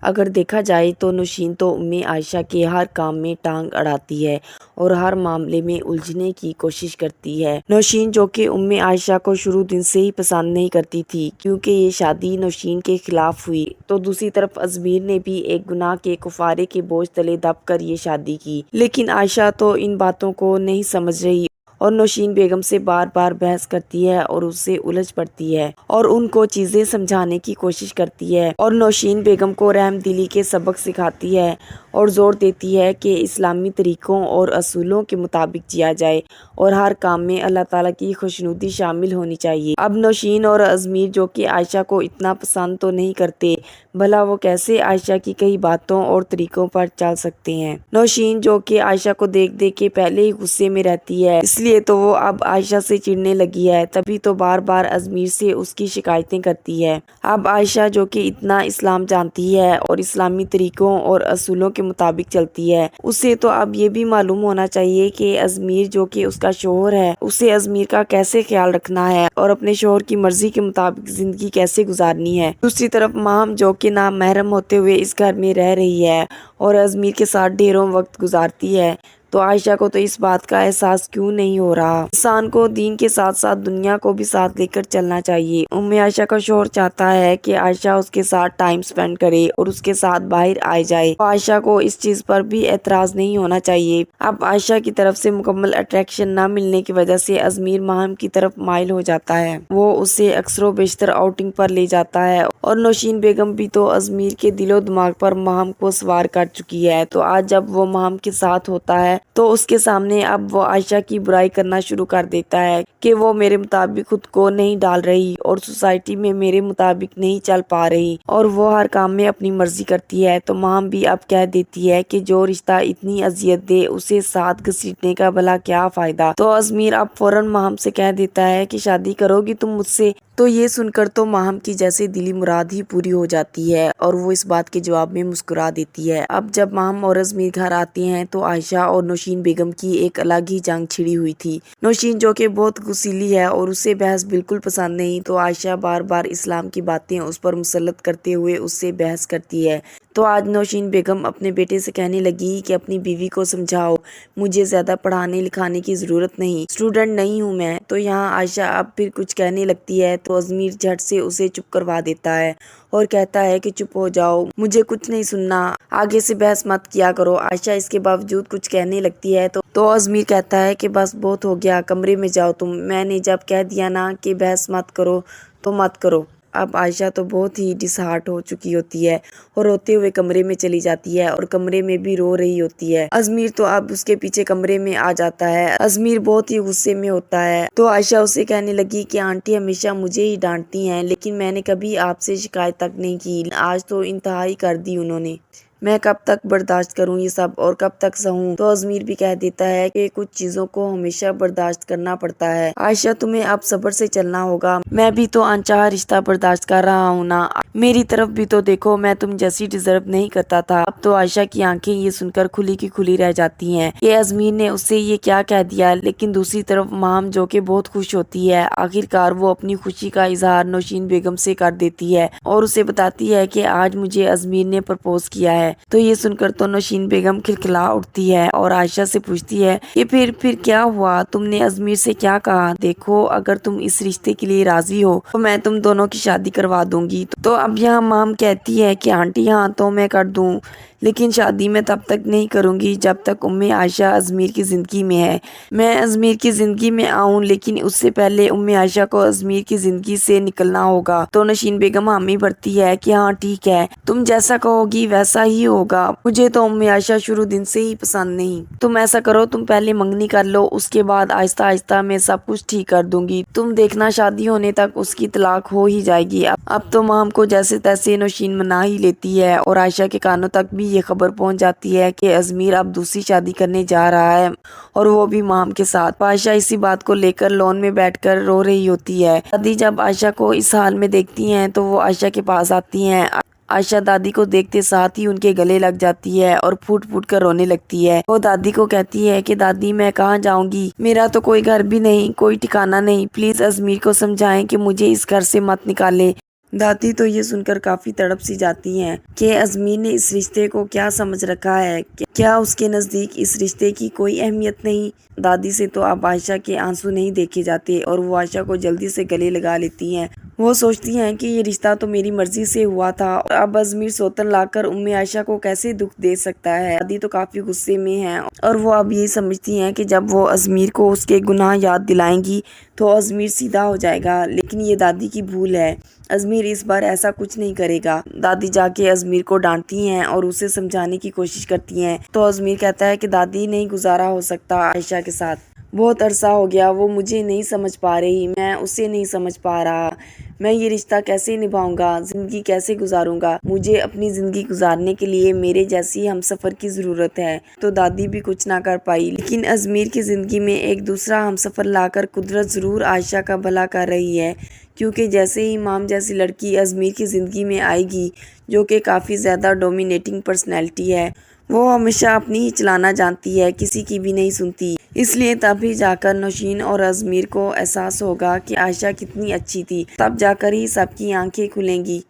اگر دیکھا جائے تو نوشین تو عائشہ کے ہر کام میں ٹانگ اڑاتی ہے اور ہر معاملے میں الجھنے کی کوشش کرتی ہے۔ نوشین جو کہ عائشہ کو شروع دن سے ہی پسند نہیں کرتی تھی کیونکہ یہ شادی نوشین کے خلاف ہوئی، تو دوسری طرف ازمیر نے بھی ایک گناہ کے کفارے کے بوجھ تلے دب کر یہ شادی کی، لیکن عائشہ تو ان باتوں کو نہیں سمجھ رہی اور نوشین بیگم سے بار بار بحث کرتی ہے اور اس سے الجھ پڑتی ہے اور ان کو چیزیں سمجھانے کی کوشش کرتی ہے اور نوشین بیگم کو رحم دلی کے سبق سکھاتی ہے اور زور دیتی ہے کہ اسلامی طریقوں اور اصولوں کے مطابق جیا جائے اور ہر کام میں اللہ تعالیٰ کی خوشنودی شامل ہونی چاہیے۔ اب نوشین اور ازمیر جو کہ عائشہ کو اتنا پسند تو نہیں کرتے، بھلا وہ کیسے عائشہ کی کئی باتوں اور طریقوں پر چل سکتے ہیں۔ نوشین جو کہ عائشہ کو دیکھ دیکھ کے پہلے ہی غصے میں رہتی ہے، اس لیے تو وہ اب عائشہ سے چڑھنے لگی ہے، تبھی تو بار بار ازمیر سے اس کی شکایتیں کرتی ہے۔ اب عائشہ جو کہ اتنا اسلام جانتی ہے اور اسلامی طریقوں اور اصولوں کے مطابق چلتی ہے، اسے تو اب یہ بھی معلوم ہونا چاہیے کہ ازمیر جو کہ اس کا شوہر ہے، اسے ازمیر کا کیسے خیال رکھنا ہے اور اپنے شوہر کی مرضی کے مطابق زندگی کیسے گزارنی ہے۔ دوسری طرف ماہم جو کہ نامحرم ہوتے ہوئے اس گھر میں رہ رہی ہے اور ازمیر کے ساتھ ڈھیروں وقت گزارتی ہے، تو عائشہ کو تو اس بات کا احساس کیوں نہیں ہو رہا؟ انسان کو دین کے ساتھ ساتھ دنیا کو بھی ساتھ لے کر چلنا چاہیے۔ عائشہ کا شوہر چاہتا ہے کہ عائشہ اس کے ساتھ ٹائم سپینڈ کرے اور اس کے ساتھ باہر آئے جائے، تو عائشہ کو اس چیز پر بھی اعتراض نہیں ہونا چاہیے۔ اب عائشہ کی طرف سے مکمل اٹریکشن نہ ملنے کی وجہ سے ازمیر ماہم کی طرف مائل ہو جاتا ہے، وہ اسے اکثر و بیشتر آؤٹنگ پر لے جاتا ہے اور نوشین بیگم بھی تو ازمیر کے دل و دماغ پر ماہم کو سوار کر چکی ہے، تو آج جب وہ ماہم کے ساتھ ہوتا ہے تو اس کے سامنے اب وہ عائشہ کی برائی کرنا شروع کر دیتا ہے کہ وہ میرے مطابق خود کو نہیں ڈال رہی اور سوسائٹی میں میرے مطابق نہیں چل پا رہی اور وہ ہر کام میں اپنی مرضی کرتی ہے۔ تو ماہم بھی اب کہہ دیتی ہے کہ جو رشتہ اتنی اذیت دے اسے ساتھ گھسیٹنے کا بھلا کیا فائدہ۔ تو ازمیر اب فوراً ماہم سے کہہ دیتا ہے کہ شادی کرو گی تم مجھ سے؟ تو یہ سن کر تو ماہم کی جیسے دلی مراد ہی پوری ہو جاتی ہے اور وہ اس بات کے جواب میں مسکرا دیتی ہے۔ اب جب ماہم اور ازمیر گھر آتے ہیں تو عائشہ اور نوشین بیگم کی ایک الگ ہی جنگ چھڑی ہوئی تھی۔ نوشین جو کہ بہت غصیلی ہے اور اسے بحث بالکل پسند نہیں، تو عائشہ بار بار اسلام کی باتیں اس پر مسلط کرتے ہوئے اس سے بحث کرتی ہے۔ تو آج نوشین بیگم اپنے بیٹے سے کہنے لگی کہ اپنی بیوی کو سمجھاؤ، مجھے زیادہ پڑھانے لکھانے کی ضرورت نہیں، اسٹوڈنٹ نہیں ہوں میں۔ تو یہاں عائشہ اب پھر کچھ کہنے لگتی ہے تو ازمیر جھٹ سے اسے چپ کروا دیتا ہے اور کہتا ہے کہ چپ ہو جاؤ، مجھے کچھ نہیں سننا، آگے سے بحث مت کیا کرو۔ عائشہ اس کے باوجود کچھ کہنے لگتی ہے تو ازمیر کہتا ہے کہ بس بہت ہو گیا، کمرے میں جاؤ تم، میں نے جب کہہ دیا نا کہ بحث مت کرو تو مت کرو۔ اب عائشہ تو بہت ہی ڈس ہارٹ ہو چکی ہوتی ہے اور روتے ہوئے کمرے میں چلی جاتی ہے اور کمرے میں بھی رو رہی ہوتی ہے۔ ازمیر تو اب اس کے پیچھے کمرے میں آ جاتا ہے۔ ازمیر بہت ہی غصے میں ہوتا ہے تو عائشہ اسے کہنے لگی کہ آنٹی ہمیشہ مجھے ہی ڈانٹتی ہیں، لیکن میں نے کبھی آپ سے شکایت تک نہیں کی، آج تو انتہائی کر دی انہوں نے، میں کب تک برداشت کروں یہ سب اور کب تک سہوں؟ تو ازمیر بھی کہہ دیتا ہے کہ کچھ چیزوں کو ہمیشہ برداشت کرنا پڑتا ہے عائشہ، تمہیں اب صبر سے چلنا ہوگا، میں بھی تو انچاہا رشتہ برداشت کر رہا ہوں نا، میری طرف بھی تو دیکھو، میں تم جیسی ڈیزرو نہیں کرتا تھا۔ اب تو عائشہ کی آنکھیں یہ سن کر کھلی کی کھلی رہ جاتی ہیں کہ ازمیر نے اس سے یہ کیا کہہ دیا، لیکن دوسری طرف ماہم جو کہ بہت خوش ہوتی ہے، آخرکار وہ اپنی خوشی کا اظہار نوشین بیگم سے کر دیتی ہے اور اسے بتاتی ہے کہ آج مجھے ازمیر نے پرپوز کیا ہے۔ تو یہ سن کر تو نوشین بیگم کھلکھلا اٹھتی ہے اور عائشہ سے پوچھتی ہے کہ پھر کیا ہوا، تم نے ازمیر سے کیا کہا؟ دیکھو اگر تم اس رشتے کے لیے راضی ہو تو میں تم دونوں کی شادی کروا دوں گی۔ تو اب یہاں مام کہتی ہے کہ آنٹی ہاں تو میں کر دوں، لیکن شادی میں تب تک نہیں کروں گی جب تک عائشہ ازمیر کی زندگی میں ہے، میں ازمیر کی زندگی میں آؤں، لیکن اس سے پہلے عائشہ کو ازمیر کی زندگی سے نکلنا ہوگا۔ تو نوشین بیگم حامی بھرتی ہے کہ ہاں ٹھیک ہے، تم جیسا کہو گی ویسا ہی ہوگا، مجھے تو عائشہ شروع دن سے ہی پسند نہیں، تم ایسا کرو، تم پہلے منگنی کر لو، اس کے بعد آہستہ آہستہ میں سب کچھ ٹھیک کر دوں گی، تم دیکھنا شادی ہونے تک اس کی طلاق ہو ہی جائے گی۔ اب تو مام کو جیسے تیسے نوشین منا ہی لیتی ہے اور عائشہ کے کانوں تک بھی یہ خبر پہنچ جاتی ہے کہ ازمیر اب دوسری شادی کرنے جا رہا ہے اور وہ بھی مام کے ساتھ۔ عائشہ اسی بات کو لے کر لون میں بیٹھ کر رو رہی ہوتی ہے۔ دادی جب عائشہ کو اس حال میں دیکھتی ہیں تو وہ عائشہ کے پاس آتی ہیں۔ عائشہ دادی کو دیکھتے ساتھ ہی ان کے گلے لگ جاتی ہے اور پھوٹ پھوٹ کر رونے لگتی ہے۔ وہ دادی کو کہتی ہے کہ دادی میں کہاں جاؤں گی، میرا تو کوئی گھر بھی نہیں، کوئی ٹھکانہ نہیں، پلیز ازمیر کو سمجھائیں کہ مجھے اس گھر سے مت نکالے۔ دادی تو یہ سن کر کافی تڑپ سی جاتی ہیں کہ ازمیر نے اس رشتے کو کیا سمجھ رکھا ہے، کیا اس کے نزدیک اس رشتے کی کوئی اہمیت نہیں۔ دادی سے تو اب عائشہ کے آنسو نہیں دیکھے جاتے اور وہ عائشہ کو جلدی سے گلے لگا لیتی ہیں۔ وہ سوچتی ہیں کہ یہ رشتہ تو میری مرضی سے ہوا تھا اور اب ازمیر سوتن لا کر عائشہ کو کیسے دکھ دے سکتا ہے۔ دادی تو کافی غصے میں ہیں اور وہ اب یہی سمجھتی ہیں کہ جب وہ ازمیر کو اس کے گناہ یاد دلائیں گی تو ازمیر سیدھا ہو جائے گا، لیکن یہ دادی کی بھول ہے۔ ازمیر اس بار ایسا کچھ نہیں کرے گا۔ دادی جا کے ازمیر کو ڈانٹتی ہیں اور اسے سمجھانے کی کوشش کرتی ہیں تو ازمیر کہتا ہے کہ دادی نہیں گزارا ہو سکتا عائشہ کے ساتھ، بہت عرصہ ہو گیا، وہ مجھے نہیں سمجھ پا رہی، میں اسے نہیں سمجھ پا رہا، میں یہ رشتہ کیسے نبھاؤں گا، زندگی کیسے گزاروں گا، مجھے اپنی زندگی گزارنے کے لیے میرے جیسی ہمسفر کی ضرورت ہے۔ تو دادی بھی کچھ نہ کر پائی، لیکن ازمیر کی زندگی میں ایک دوسرا ہمسفر لا کر قدرت ضرور عائشہ کا بھلا کر رہی ہے، کیونکہ جیسے ہی مام جیسی لڑکی ازمیر کی زندگی میں آئے گی، جو کہ کافی زیادہ ڈومینیٹنگ پرسنالٹی ہے، وہ ہمیشہ اپنی ہی چلانا جانتی ہے، کسی کی بھی نہیں سنتی، اس لیے تبھی جا کر نوشین اور ازمیر کو احساس ہوگا کہ عائشہ کتنی اچھی تھی، تب جا کر ہی سب کی آنکھیں کھلیں گی۔